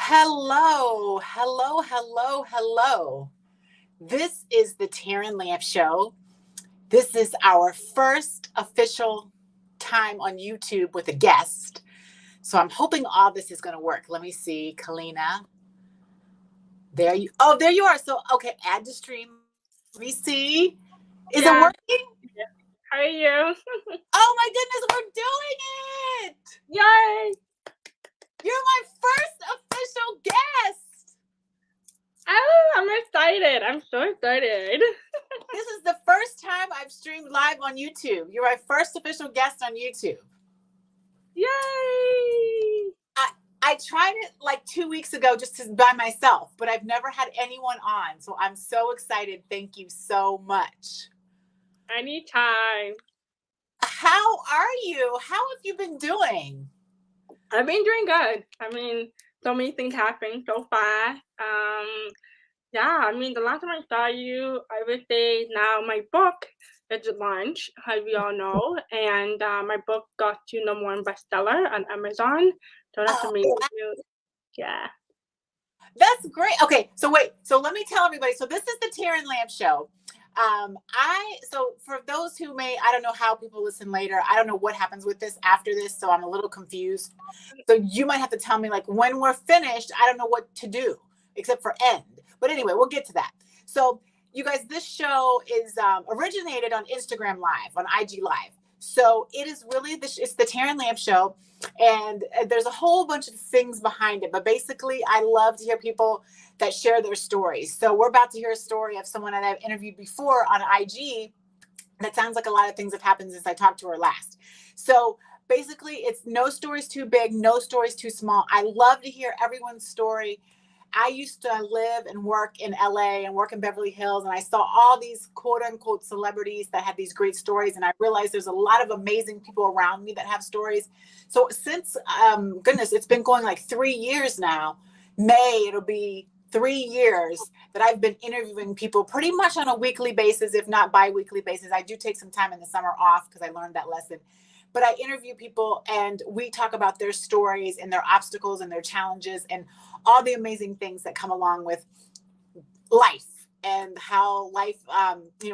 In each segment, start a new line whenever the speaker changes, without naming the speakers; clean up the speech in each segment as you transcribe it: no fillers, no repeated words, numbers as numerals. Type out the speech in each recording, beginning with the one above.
Hello, hello, hello, hello. This is the TERRAN LAMP SHOw. This is our first official time on YouTube with a guest. So I'm hoping all this is going to work. Let me see, Kalina. There you are. So, okay, add to stream. Let me see. Is it working?
How are you?
Oh my goodness, we're doing it!
Yay!
You're my first official guest.
Oh, I'm excited. I'm so excited.
This is the first time I've streamed live on YouTube. You're my first official guest on YouTube.
Yay!
I tried it like 2 weeks ago just by myself, but I've never had anyone on. So I'm so excited. Thank you so much.
Anytime.
How are you? How have you been doing?
I've been doing good. So many things happened so far. The last time I saw you, I would say now my book is launched, as we all know, and my book got to #1 bestseller on Amazon. So that's amazing.
Wow.
Yeah.
That's great. Okay, so wait. So let me tell everybody. So this is the TERRAN LAMP SHOw. So for those who I don't know how people listen later. I don't know what happens with this after this, so I'm a little confused. So you might have to tell me, like, when we're finished. I don't know what to do except for end. But anyway, we'll get to that. So you guys, this show is originated on Instagram Live, on IG Live. So it is really it's the TERRAN LAMP SHOw, and there's a whole bunch of things behind it. But basically, I love to hear people that share their stories. So we're about to hear a story of someone that I've interviewed before on IG. That sounds like a lot of things have happened since I talked to her last. So basically, it's no story's too big, no story's too small. I love to hear everyone's story. I used to live and work in LA and work in Beverly Hills, and I saw all these quote unquote celebrities that had these great stories. And I realized there's a lot of amazing people around me that have stories. So since, goodness, it's been going like 3 years now. May, it'll be 3 years that I've been interviewing people pretty much on a weekly basis, if not bi-weekly basis. I do take some time in the summer off because I learned that lesson. But I interview people and we talk about their stories and their obstacles and their challenges and all the amazing things that come along with life and how life,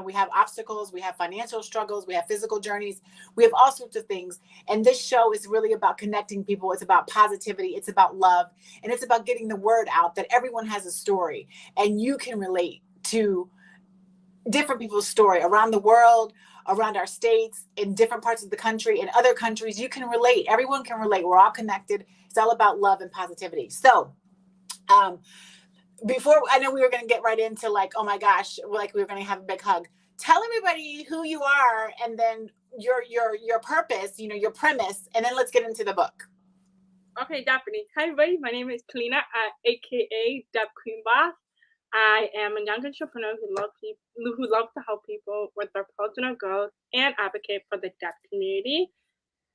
we have obstacles, we have financial struggles, we have physical journeys, we have all sorts of things. And this show is really about connecting people. It's about positivity. It's about love. And it's about getting the word out that everyone has a story and you can relate to different people's story around the world, around our states, in different parts of the country, in other countries. You can relate. Everyone can relate. We're all connected. It's all about love and positivity. So, before, I know we were going to get right into, like, oh my gosh, like we were going to have a big hug. Tell everybody who you are and then your purpose, your premise, and then let's get into the book.
Okay, definitely. Hi, everybody. My name is Kalina, aka Deb Queen Boss. I am a young entrepreneur who loves to help people with their personal goals and advocate for the deaf community.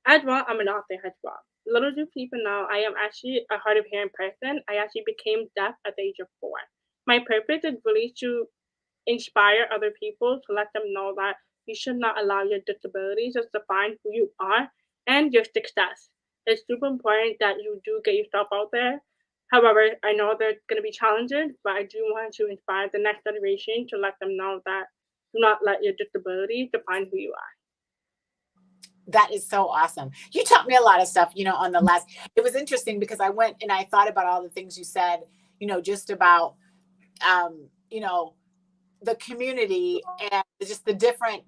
As well, I'm an author as well. Little do people know, I am actually a hard of hearing person. I actually became deaf at the age of 4. My purpose is really to inspire other people, to let them know that you should not allow your disabilities to define who you are and your success. It's super important that you do get yourself out there. However, I know there's going to be challenges, but I do want to inspire the next generation to let them know that do not let your disability define who you are.
That is so awesome. You taught me a lot of stuff, on the last, it was interesting because I went and I thought about all the things you said, just about, the community and just the different,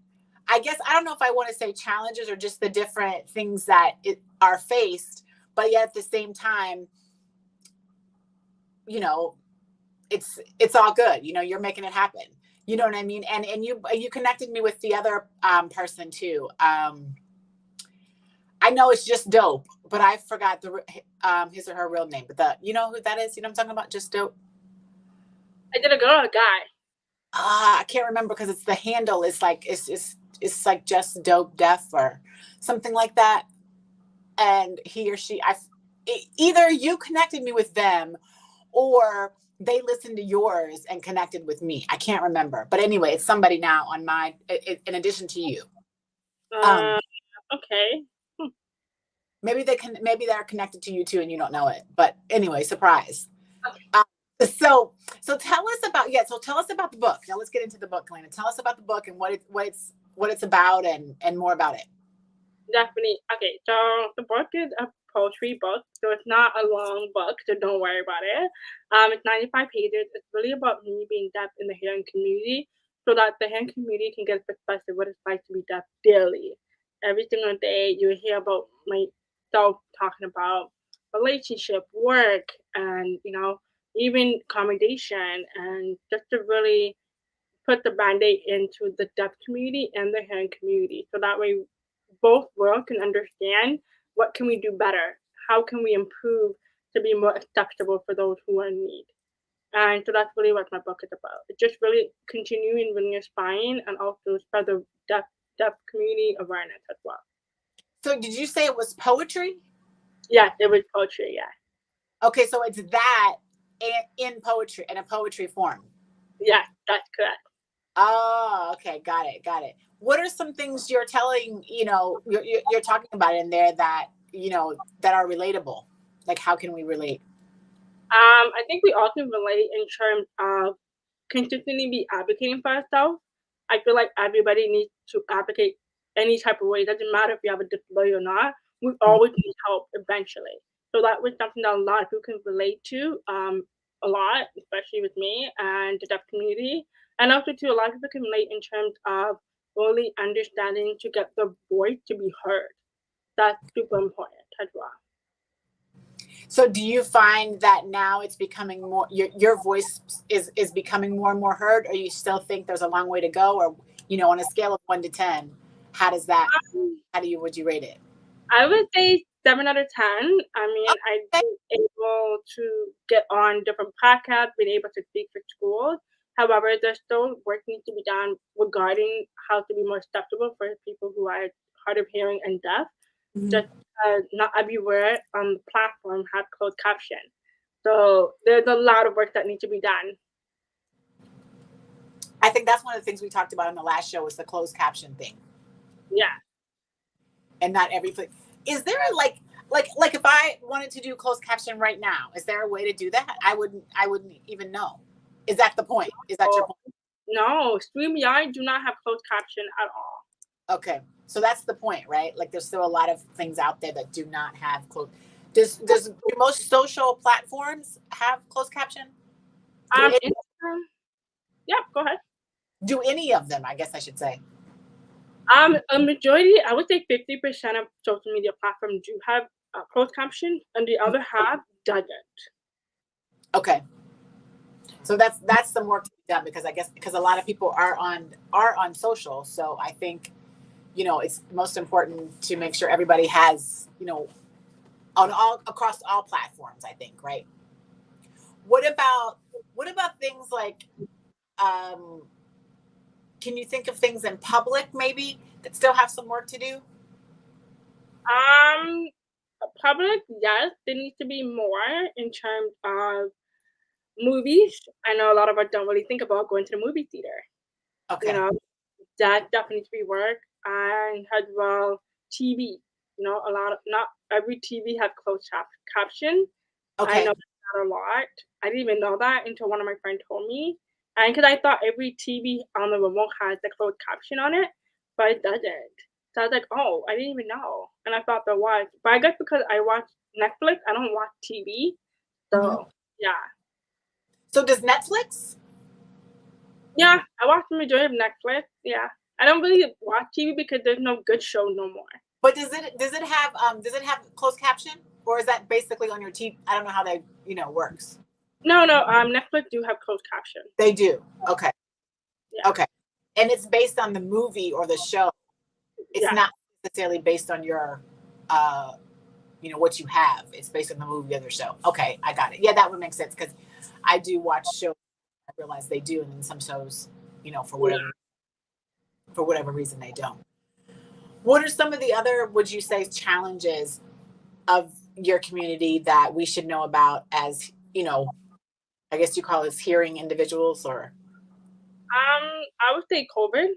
I guess, I don't know if I want to say challenges or just the different things that are faced, but yet at the same time, it's all good. You're making it happen. You know what I mean? And you connected me with the other person too. I know it's Just Dope, but I forgot his or her real name. But you know who that is? You know what I'm talking about? Just Dope.
Is it a girl or a guy?
I can't remember because it's the handle is like it's like Just Dope Deaf or something like that. And he or she, either you connected me with them or they listened to yours and connected with me. I can't remember, but anyway, it's somebody now on my in addition to you.
Okay.
Maybe they're connected to you too, and you don't know it. But anyway, surprise. Uh, so tell us about the book. Now let's get into the book, Kalina. Tell us about the book and what it's about and more about it.
Definitely. Okay, so the book is a poetry book, so it's not a long book, so don't worry about it. It's 95 pages. It's really about me being deaf in the hearing community, so that the hearing community can get a perspective what it's like to be deaf daily. Every single day, you hear about myself talking about relationship, work, and even accommodation, and just to really put the band-aid into the deaf community and the hearing community, so that way both worlds can understand what can we do better, how can we improve to be more acceptable for those who are in need. And so that's really what my book is about. It's just really continuing really inspiring and also spread the deaf community awareness as well.
So did you say it was poetry?
Yeah, it was poetry, yeah.
Okay, so it's that in poetry, in a poetry form.
Yeah, that's correct.
Oh, okay, got it. What are some things you're telling, you're talking about in there that, that are relatable? Like, how can we relate?
I think we all can relate in terms of consistently be advocating for ourselves. I feel like everybody needs to advocate any type of way. It doesn't matter if you have a disability or not. We always need help eventually. So that was something that a lot of people can relate to a lot, especially with me and the deaf community. And also to a lot of people can relate in terms of really understanding to get the voice to be heard. That's super important as well.
So do you find that now it's becoming more, your voice is becoming more and more heard, or you still think there's a long way to go? Or, on a scale of 1 to 10, would you rate it?
I would say 7 out of 10. I mean, I've
Okay.
been able to get on different podcasts, been able to speak for schools. However, there's still work needs to be done regarding how to be more acceptable for people who are hard of hearing and deaf.
Mhm.
Just not everywhere on the platform have closed caption. So there's a lot of work that needs to be done.
I think that's one of the things we talked about in the last show was the closed caption thing.
Yeah.
And not everything. Is there a like if I wanted to do closed caption right now, is there a way to do that? I wouldn't even know. Is that the point? Is that your
Oh,
point?
no, StreamYard do not have closed caption at all.
Okay. So that's the point, right? Like there's still a lot of things out there that do not have closed. Do most social platforms have closed caption? Do any,
Instagram. Yeah, go ahead.
do any of them, I guess I should say.
A majority, I would say 50% of social media platforms do have closed caption, and the other half doesn't.
Okay. So that's some work to be done because I guess because a lot of people are on social. So I think, it's most important to make sure everybody has, on all across all platforms, I think, right? What about things like um can you think of things in public maybe that still have some work to do?
Um, Public, yes, there needs to be more in terms of movies. I know a lot of us don't really think about going to the movie theater. You
Okay.
know, that definitely needs to be work. And as well, TV. A lot of not every TV has closed caption. I
Okay.
know that a lot. I didn't even know that until one of my friends told me. And because I thought every TV on the remote has the closed caption on it, but it doesn't. So I was like, oh, I didn't even know. And I thought there was. But I guess because I watch Netflix, I don't watch TV.
Mhm.
So yeah.
So does Netflix?
Yeah, I watch the majority of Netflix. Yeah. I don't really watch TV because there's no good show no more.
But does it have closed caption, or is that basically on your TV? I don't know how that works.
No, no, Netflix do have closed caption.
They do. Okay.
Yeah.
Okay. And it's based on the movie or the show. It's
Yeah.
not necessarily based on your what you have. It's based on the movie or the show. Okay, I got it. Yeah, that would make sense because I do watch shows. I realize they do, and then some shows, for
Yeah.
whatever reason they don't. What are some of the other, would you say, challenges of your community that we should know about as, I guess you call us hearing individuals or
I would say COVID.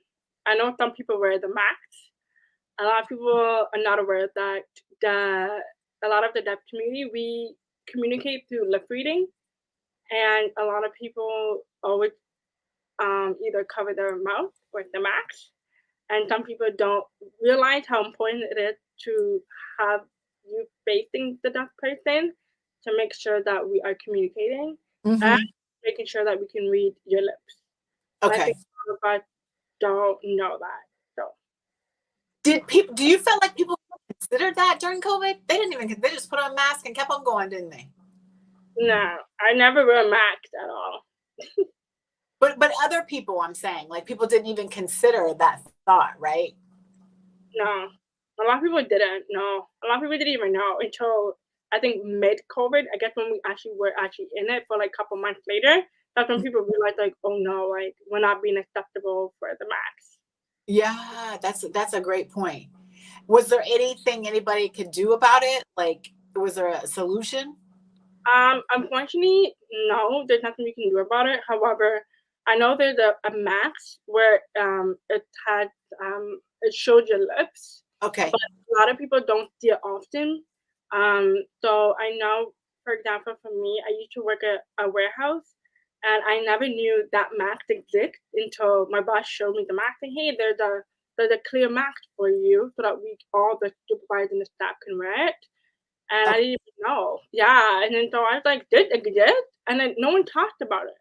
I know some people wear the mask. A lot of people are not aware that a lot of the deaf community we communicate through lip reading. and a lot of people always either cover their mouth with the mask, and some people don't realize how important it is to have you facing the deaf person to make sure that we are communicating and
Hmm.
making sure that we can read your lips. And I
Okay.
think a lot of us don't know that. So
Did people? Do you feel like people considered that during COVID? They didn't even. They just put on a mask and kept on going, didn't they?
no, I never wear masks at all.
But other people, I'm saying, like people didn't even consider that thought, right?
No, a lot of people didn't know. A lot of people didn't even know until I think mid COVID. I guess when we actually were actually in it for like a couple months later, that's when people realized like, oh no, like we're not being acceptable for the max.
Yeah, that's a great point. Was there anything anybody could do about it? Like, was there a solution?
Unfortunately, no, there's nothing we can do about it. However, I know there's a max where it showed your lips,
Okay.
but a lot of people don't see it often. So I know, for example, for me, I used to work at a warehouse, and I never knew that max exists until my boss showed me the max. And hey, there's a clear max for you, so that we all the supervisors and the staff can wear it. And I
Okay.
didn't even know. Yeah, and then so I was like, "This exists?" And then no one talked about it,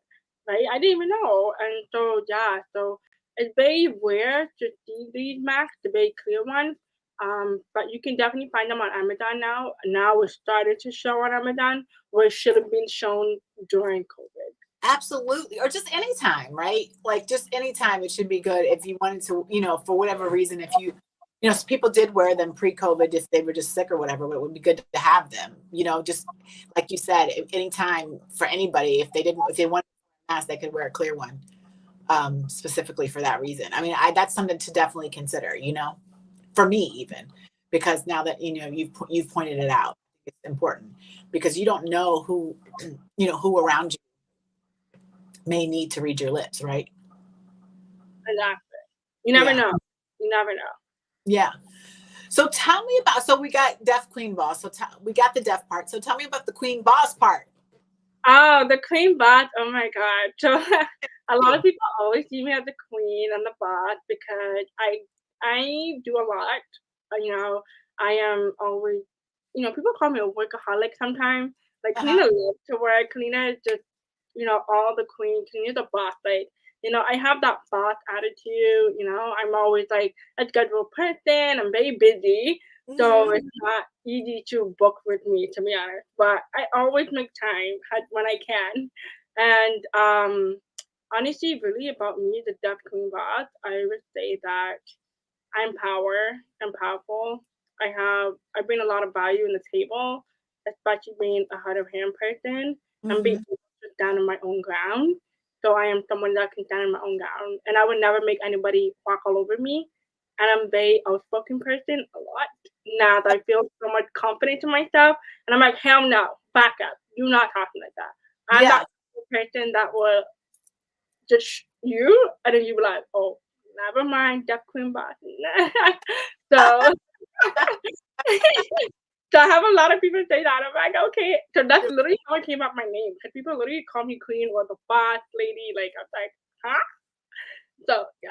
right? I didn't even know. And so, yeah, so it's very rare to see these masks, the very clear ones. But you can definitely find them on Amazon now. Now it's started to show on Amazon where it should have been shown during COVID.
Absolutely. Or just anytime, right? Like just anytime it should be good if you wanted to, for whatever reason, if people did wear them pre-COVID if they were just sick or whatever, but it would be good to have them, just like you said, anytime for anybody, if they wanted a mask, they could wear a clear one, specifically for that reason. I mean, that's something to definitely consider, for me even, because now that, you've pointed it out, it's important because you don't know who, who around you may need to read your lips, right?
Exactly. You never
Yeah.
know. You never know.
Yeah. So tell me about, so we got deaf queen boss. So we got the deaf part. So tell me about the queen boss part.
Oh, the queen boss. Oh my god. So a lot of
You.
people always see me as the queen and the boss because I do a lot. I am always people call me a workaholic sometimes. Like
Uh-huh.
Kalina loves to work. Kalina is just, all the queen. Kalina's the boss. Like, I have that boss attitude, I'm always like a scheduled person. I'm very busy. So
Hmm.
it's not easy to book with me, to be honest. But I always make time when I can. And honestly, really about me, the deaf queen boss, I would say that I'm powerful. I bring a lot of value in the table, especially being a hard of hand person and being
Hmm.
able to stand on my own ground. So I am someone that can stand on my own ground, and I would never make anybody walk all over me. And I'm a very outspoken person a lot. Now that I feel so much confidence in myself, and I'm like, hell no, back up. Do not talk to me like that. I'm
Yeah.
that person that will just you, and then you be like, oh, never mind, Deaf Queen boss. so, so I have a lot of people say that. I'm like, okay. So that's literally how I came up my name. Because people literally call me queen or the boss lady. Like, I'm like, huh? So, yeah.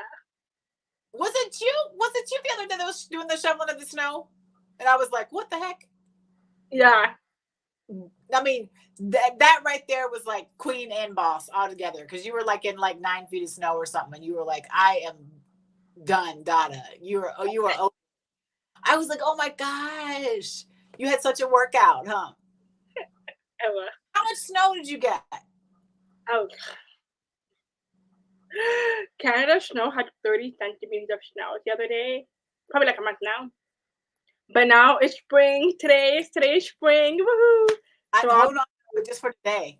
Was it you the other day that was doing the shoveling of the snow? And I was like, what the heck?
Yeah.
I mean, that right there was like queen and boss all together because you were like in like 9 feet of snow or something, and you were like, I am done, Dada. You were. I was like, oh my gosh, you had such a workout, huh?
Ever.
How much snow did you get?
Oh. Canada snow had 30 centimeters of snow the other day. Probably like a month now. But now it's spring. Today's spring. Woohoo! So I'll
Hold on, but just for today.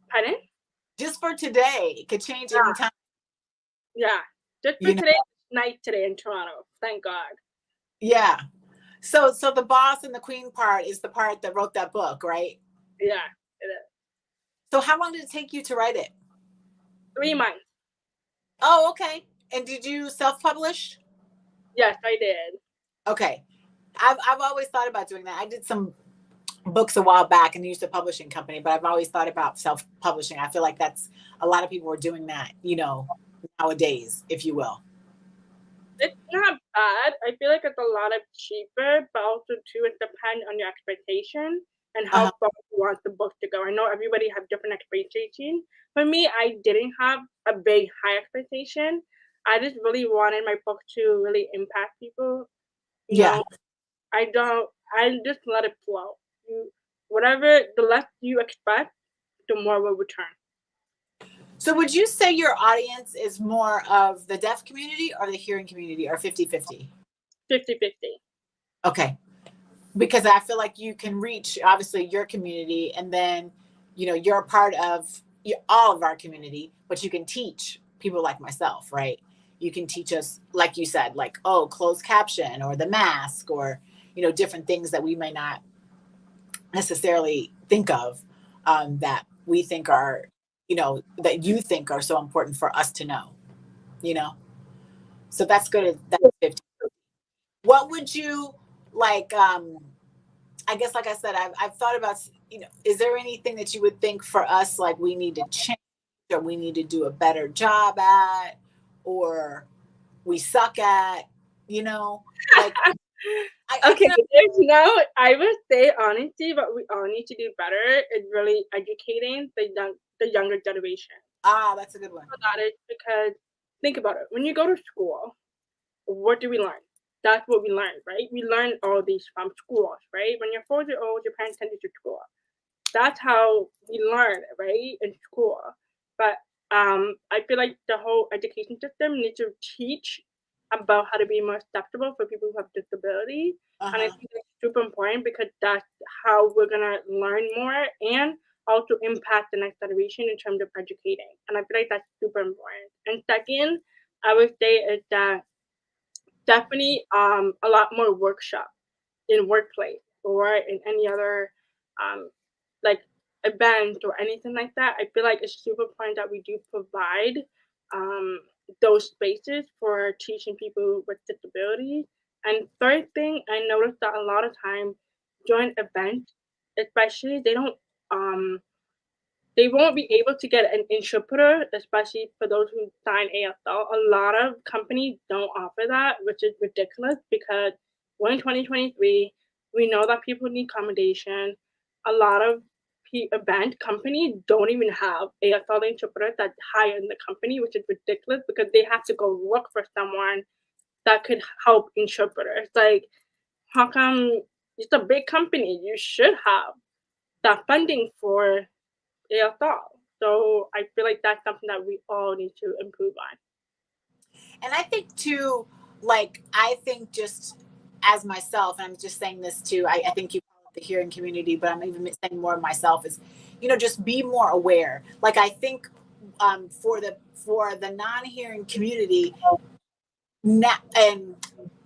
pardon?
Just for today, it could change
Yeah,
anytime.
yeah. Just for
You know.
today, night today in Toronto. Thank God.
Yeah. So the boss and the queen part is the part that wrote that book, right?
Yeah, it is.
So how long did it take you to write it?
3 months.
Oh, okay. And did you self-publish?
Yes, I did.
Okay. I've always thought about doing that. I did some books a while back and used a publishing company, but I've always thought about self-publishing. I feel like that's a lot of people are doing that, nowadays, if you will.
It's not bad. I feel like it's a lot of cheaper, but also too it depends on your expectation and
Uh-huh.
how far you want the book to go. I know everybody have different expectations. For me, I didn't have a big high expectation. I just really wanted my book to really impact people. You
Yeah.
know, I just let it flow. Whatever the less you expect, the more will return.
So would you say your audience is more of the deaf community or the hearing community, or 50-50?
50-50.
Okay. Because I feel like you can reach obviously your community, and then, you're a part of all of our community, but you can teach people like myself, right? You can teach us, like you said, like, oh, closed caption or the mask, or, different things that we may not necessarily think of, that we think are, that you think are so important for us to know, you know? So that's good. That's 50. What would you like? I guess, like I said, I've thought about, is there anything that you would think for us, like we need to change, or we need to do a better job at, or we suck at, like, I
Okay,
can,
I would say honestly, but we all need to do better is really educating the younger generation.
that's a good one.
That is because think about it. When you go to school, what do we learn? That's what we learn, right? We learn all these from schools, right? When you're 4 years old, your parents send you to school. That's how we learn, right, in school. But I feel like the whole education system needs to teach about how to be more acceptable for people who have disability, and I
Uh-huh.
think that's super important because that's how we're gonna learn more and also impact the next generation in terms of educating. And I feel like that's super important. And second, I would say is that definitely a lot more workshop in workplace or in any other um, like event or anything like that. I feel like it's super important that we do provide um, those spaces for teaching people with disabilities. And third thing, I noticed that a lot of time during events, especially they won't be able to get an interpreter, especially for those who sign ASL. A lot of companies don't offer that, which is ridiculous because we're in 2023. We know that people need accommodation. A lot of event companies don't even have ASL interpreters that hire in the company, which is ridiculous because they have to go look for someone that could help interpreters. Like, how come it's a big company? You should have that funding for ASL. So I feel like that's something that we all need to improve on.
And I think too, like, I think just as myself, and I'm just saying this too, I think you call it the hearing community, but I'm even saying more of myself is, just be more aware. Like, I think, for the non-hearing community, and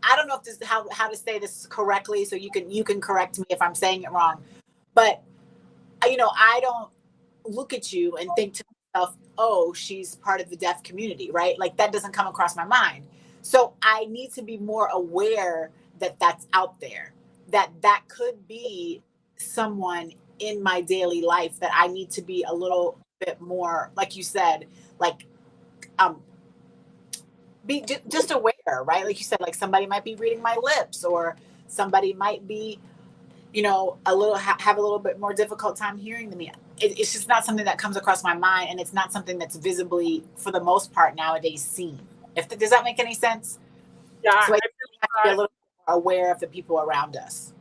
I don't know if this how to say this correctly, so you can correct me if I'm saying it wrong, but I don't look at you and think to myself, oh, she's part of the deaf community, right? Like, that doesn't come across my mind. So I need to be more aware that that's out there, that could be someone in my daily life that I need to be a little bit more, like you said, like, um, be just aware, right? Like you said, like somebody might be reading my lips, or somebody might be, a little have a little bit more difficult time hearing than me. It's just not something that comes across my mind, and it's not something that's visibly, for the most part nowadays, seen. Does that make any sense?
Yeah,
So I
I
think
feel
we have to be a little more aware of the people around us.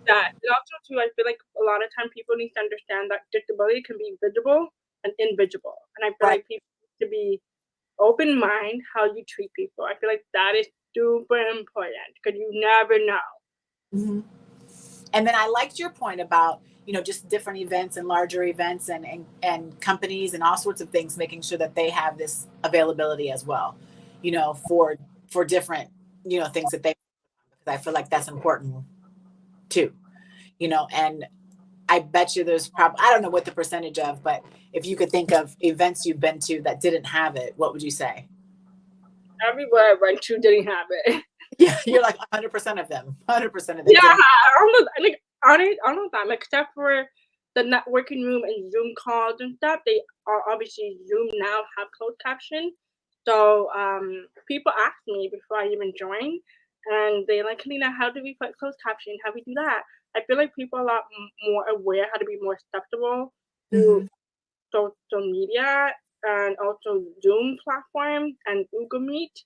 that. And also too, I feel like a lot of time people need to understand that disability can be visible and invisible. And I feel
Right.
like people need to be open mind how you treat people. I feel like that is super important because you never know.
Mm-hmm. And then I liked your point about, just different events and larger events, and companies and all sorts of things, making sure that they have this availability as well, for different, things that they, because I feel like that's important too, and I bet you there's probably, I don't know what the percentage of, but if you could think of events you've been to that didn't have it, what would you say?
Everywhere I went to didn't have it.
Yeah, you're like 100% of them. 100% of them
Yeah,
didn't.
almost like on them, except for the networking room and Zoom calls and stuff. They are obviously Zoom now have closed caption. So people ask me before I even join, and they like, Kalina, how do we put closed caption? How do we do that? I feel like people are a lot more aware how to be more acceptable through
Mhm.
social media and also Zoom platform and Google Meet,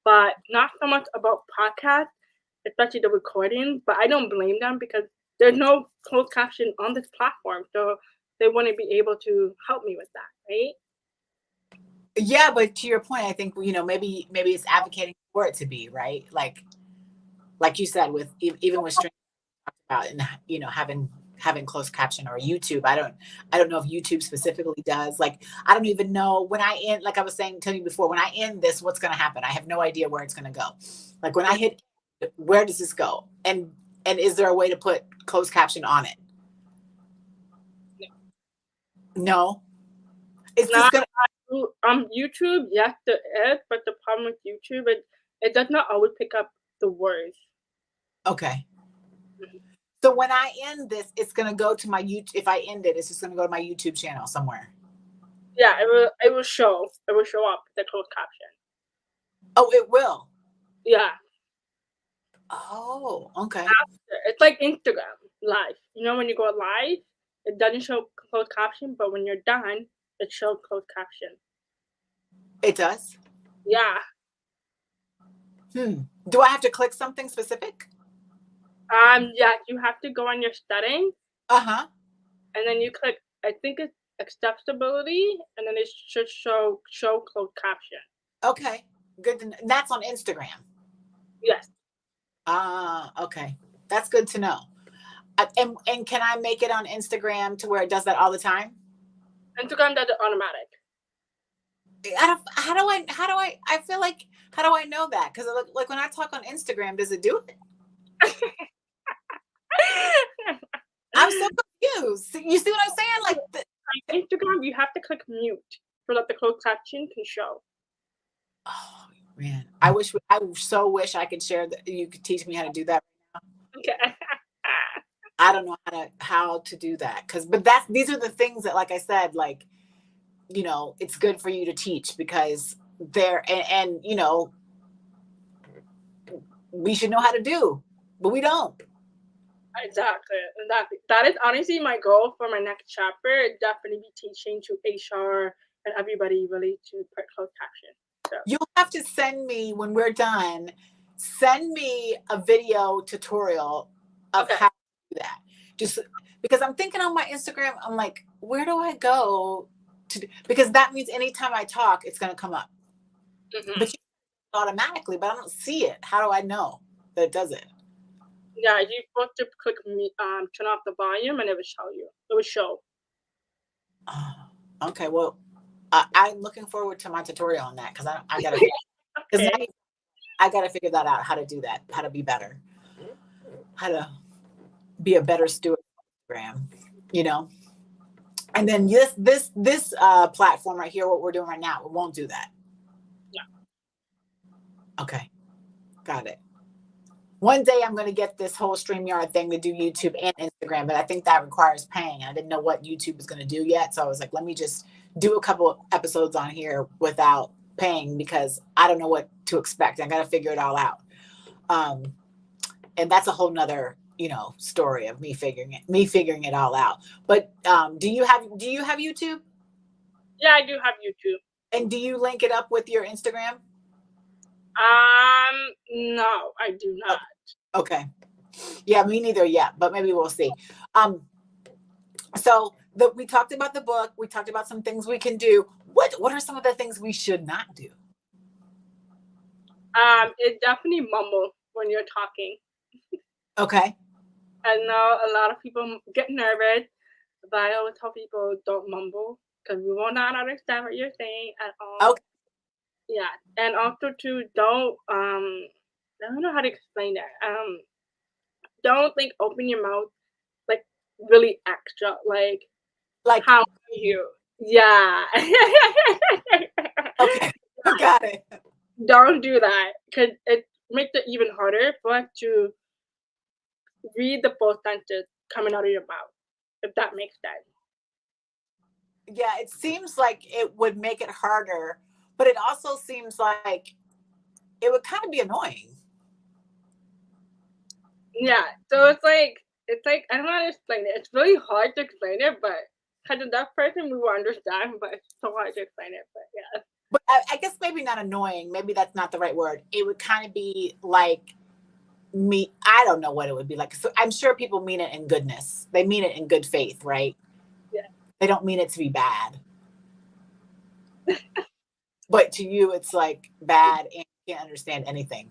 but not so much about podcasts, especially the recordings. But I don't blame them because there's no closed caption on this platform, so they wouldn't be able to help me with that, right?
Yeah, but to your point, I think maybe it's advocating for it to be right. Like you said, with even with streaming out and having closed caption or YouTube. I don't know if YouTube specifically does. Like I don't even know when I end. Like I was saying to you before, when I end this, what's going to happen? I have no idea where it's going to go. Like when I hit, where does this go? And is there a way to put closed caption on it? No. It's just
Not
gonna.
YouTube, yes, there is, but the problem with YouTube, it does not always pick up the words.
Okay. So when I end this, it's gonna go to my YouTube. If I end it, it's just gonna go to my YouTube channel somewhere.
Yeah, it will show up the closed caption.
Oh, it will.
Yeah,
Oh, okay.
it's like Instagram live. You know when you go live, it doesn't show closed caption, but when you're done, it shows closed caption.
It does.
Yeah.
Do I have to click something specific?
Yeah, you have to go on your settings
Uh-huh.
and then you click, I think it's accessibility, and then it should show closed caption.
Okay. Good to know. That's on Instagram.
Yes.
Ah, okay. That's good to know. And can I make it on Instagram to where it does that all the time?
Instagram does it automatic.
I feel like how do I know that? Because like when I talk on Instagram, does it do it? I'm so confused. You see what I'm saying? Like
On Instagram, you have to click mute so that the closed caption can show.
oh man. I so wish I could share that you could teach me how to do that.
Okay.
I don't know how to do that. But these are the things that, like I said, like, it's good for you to teach because they're and we should know how to do, but we don't.
Exactly. That is honestly my goal for my next chapter. Definitely be teaching to HR and everybody really to put closed caption. So
You'll have to send me when we're done, send me a video tutorial of
okay.
how to do that. Just because I'm thinking on my Instagram, I'm like, where do I go because that means anytime I talk, it's going to come up.
Hmm.
But you automatically, but I don't see it. How do I know that it does it?
Yeah, you're supposed to click turn off the volume and it will show you. It will show.
Oh, okay, well, I'm looking forward to my tutorial on that because I gotta because
Okay.
I gotta figure that out how to do that, how to be better, how to be a better steward of Instagram, you know. And then this platform right here, what we're doing right now, it won't do that.
Yeah.
Okay, got it. One day I'm going to get this whole StreamYard thing to do YouTube and Instagram, but I think that requires paying. I didn't know what YouTube was going to do yet. So I was like, let me just do a couple of episodes on here without paying because I don't know what to expect. I got to figure it all out. And that's a whole nother, story of me figuring it all out. But do you have YouTube?
Yeah, I do have YouTube.
And do you link it up with your Instagram?
No, I do not.
Okay. Yeah, me neither yet, but maybe we'll see. So we talked about the book. We talked about some things we can do. What are some of the things we should not do?
It definitely mumble when you're talking.
Okay.
I know a lot of people get nervous, but I always tell people don't mumble because we will not understand what you're saying at all.
Okay.
Yeah, and also too, don't I don't know how to explain that. Don't like open your mouth like really extra, like
Like,
how are you? Yeah.
okay. Got it.
Don't do that because it makes it even harder for us to read the full sentence coming out of your mouth, if that makes sense.
Yeah, it seems like it would make it harder, but it also seems like it would kind of be annoying.
Yeah, so it's like I don't know how to explain it. It's really hard to explain it, but because of that person, we will understand. But it's so hard to explain it. But yeah,
But I guess maybe not annoying. Maybe that's not the right word. It would kind of be like me. I don't know what it would be like. So I'm sure people mean it in goodness. They mean it in good faith, right?
yeah,
They don't mean it to be bad. But to you, it's like bad and you can't understand anything.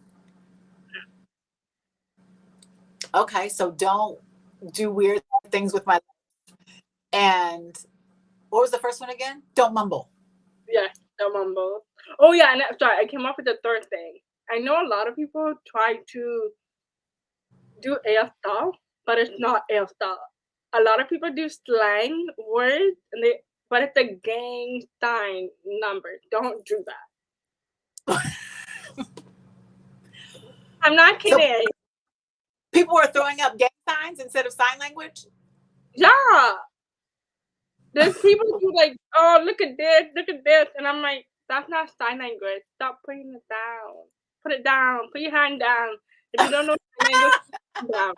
Okay, so don't do weird things with my. And what was the first one again? Don't mumble.
yeah. The mumble. Oh yeah, and sorry, I came up with the third thing. I know a lot of people try to do AF style, but it's not AF style. A lot of people do slang words, but it's a gang sign number. Don't do that. I'm not
So
kidding.
people were throwing up gang signs instead of sign language.
Yeah, there's people who like, oh, look at this, and I'm like, that's not sign language. Stop putting it down. Put it down. Put your hand down. If you don't know sign language, put it down.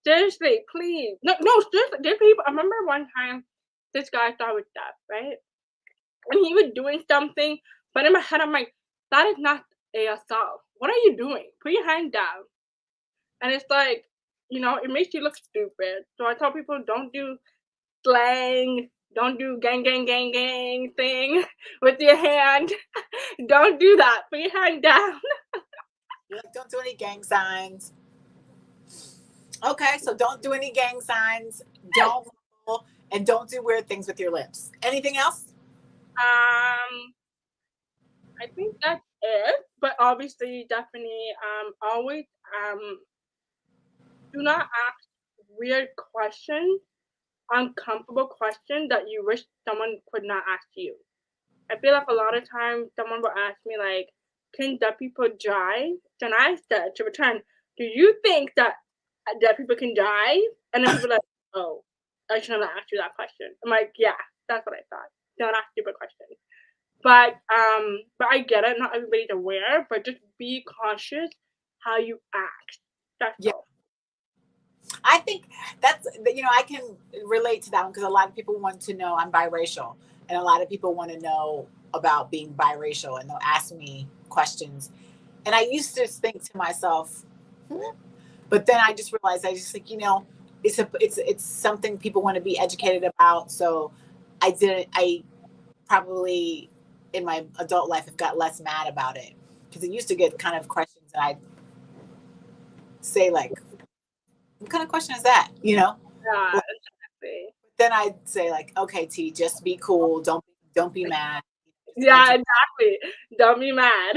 Seriously, please. No, no, seriously. There's people. I remember one time, this guy thought was deaf, right? And he was doing something, but in my head, I'm like, that is not ASL. What are you doing? Put your hand down. And it's like, it makes you look stupid. So I tell people, don't do slang. Don't do gang, gang, gang, gang thing with your hand. Don't do that. Put your hand down.
You're like, don't do any gang signs. Okay, so don't do any gang signs. Don't mumble, and don't do weird things with your lips. Anything else?
Um, I think that's it. But obviously, definitely, always do not ask weird questions, uncomfortable questions that you wish someone could not ask you. I feel like a lot of times someone will ask me like, "Can deaf people drive?" And I said to return, "Do you think that deaf people can drive?" And then people are like, "Oh, I shouldn't have asked you that question." I'm like, "Yeah, that's what I thought. Don't ask stupid questions." But I get it. Not everybody's aware, but just be cautious how you act. That's
Yeah,
all.
I think that's I can relate to that one because a lot of people want to know I'm biracial, and a lot of people want to know about being biracial, and they'll ask me questions. And I used to think to myself, "Hmm." But then I just realized I just think it's something people want to be educated about. So I probably in my adult life have got less mad about it because it used to get kind of questions and I'd say like, what kind of question is that?
Yeah,
Well,
exactly.
then I'd say like, okay, T, just be cool. Don't be mad. Just
Yeah,
answer
exactly. Don't be mad.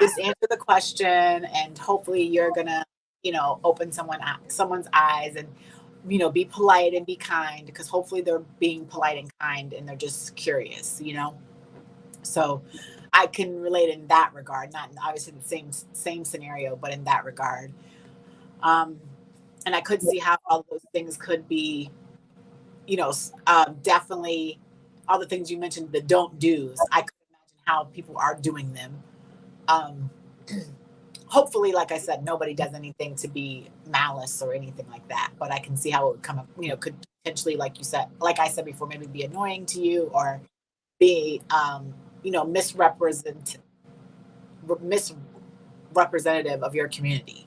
just answer the question and hopefully you're gonna open someone's eyes and be polite and be kind because hopefully they're being polite and kind and they're just curious. So I can relate in that regard, not obviously the same scenario, but in that regard. um and I could see how all those things could be, definitely all the things you mentioned, the don't do's. I could imagine how people are doing them. um Hopefully, like I said, nobody does anything to be malice or anything like that. But I can see how it would come up, could potentially, like I said before, maybe be annoying to you or be, misrepresentative of your community,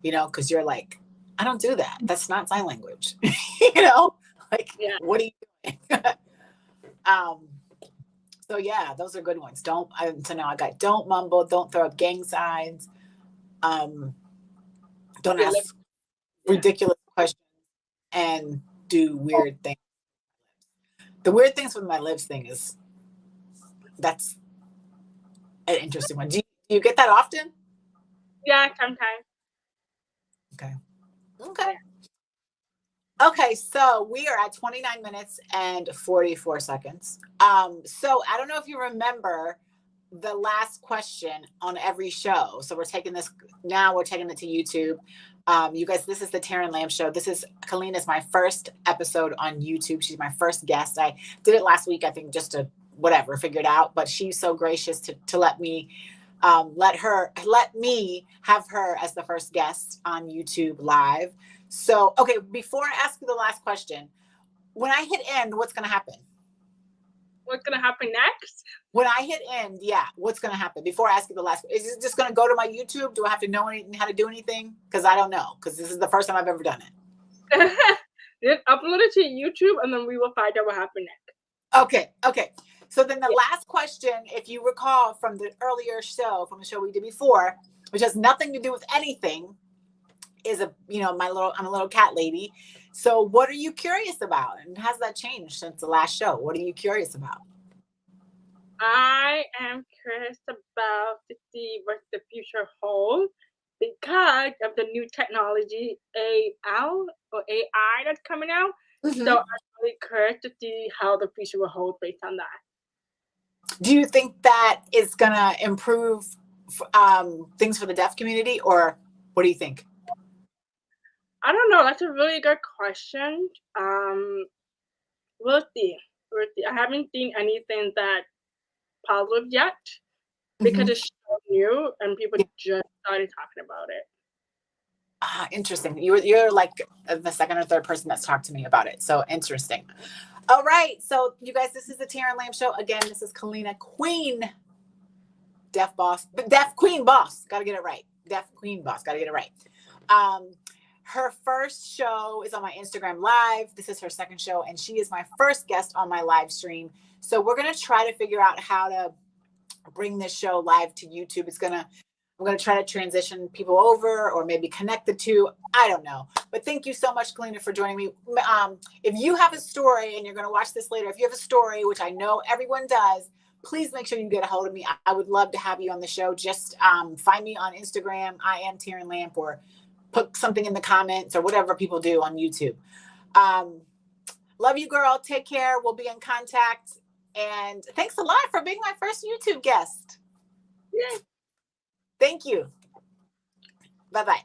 because you're like, I don't do that. That's not sign language, like,
Yeah.
what are you doing? um, so yeah, those are good ones. So now I got don't mumble, don't throw up gang signs, um, don't
Your lip.
ask
Yeah.
ridiculous questions, and do weird things. The weird things with my lips thing that's an interesting one. Do you get that often?
Yeah, sometimes.
Okay.
Yeah.
Okay. Okay, so we are at 29 minutes and 44 seconds. So I don't know if you remember the last question on every show. So we're taking this now. We're taking it to YouTube. You guys, this is the TERRAN LAMP Show. This is Kalina's my first episode on YouTube. She's my first guest. I did it last week, I think, just to whatever, figure it out. But she's so gracious to let me let me have her as the first guest on YouTube live. So, okay, before I ask you the last question, when I hit end, what's going to happen?
What's going to happen next?
When I hit end, yeah, what's going to happen? Before I ask you the last, is it just going to go to my YouTube? Do I have to know how to do anything? Because I don't know, because this is the first time I've ever done it.
Then upload it to YouTube, and then we will find out what happened next.
Okay. So then the last question, if you recall from the earlier show, from the show we did before, which has nothing to do with anything, is I'm a little cat lady. So what are you curious about? And has that changed since the last show? What are you curious about?
I am curious about to see what the future holds because of the new technology, AI that's coming out.
Mm-hmm.
So I'm really curious to see how the future will hold based on that.
Do you think that is going to improve things for the deaf community, or what do you think?
I don't know. That's a really good question. We'll see. I haven't seen anything that positive yet because it's so new and people just started talking about it.
Interesting. You're like the second or third person that's talked to me about it. So interesting. All right. So you guys, this is the TERRAN LAMP Show. Again, this is Kalina Queen, Deaf Queen Boss. Got to get it right. Deaf Queen Boss. Got to get it right. Her first show is on my Instagram Live. This is her second show, and she is my first guest on my live stream. So we're going to try to figure out how to bring this show live to YouTube. I'm going to try to transition people over or maybe connect the two. I don't know. But thank you so much, Kalina, for joining me. If you have a story, and you're going to watch this later, if you have a story, which I know everyone does, please make sure you get a hold of me. I would love to have you on the show. Just find me on Instagram. I am TERRAN LAMP, or put something in the comments or whatever people do on YouTube. Love you, girl. Take care. We'll be in contact. And thanks a lot for being my first YouTube guest.
Yay.
Thank you. Bye-bye.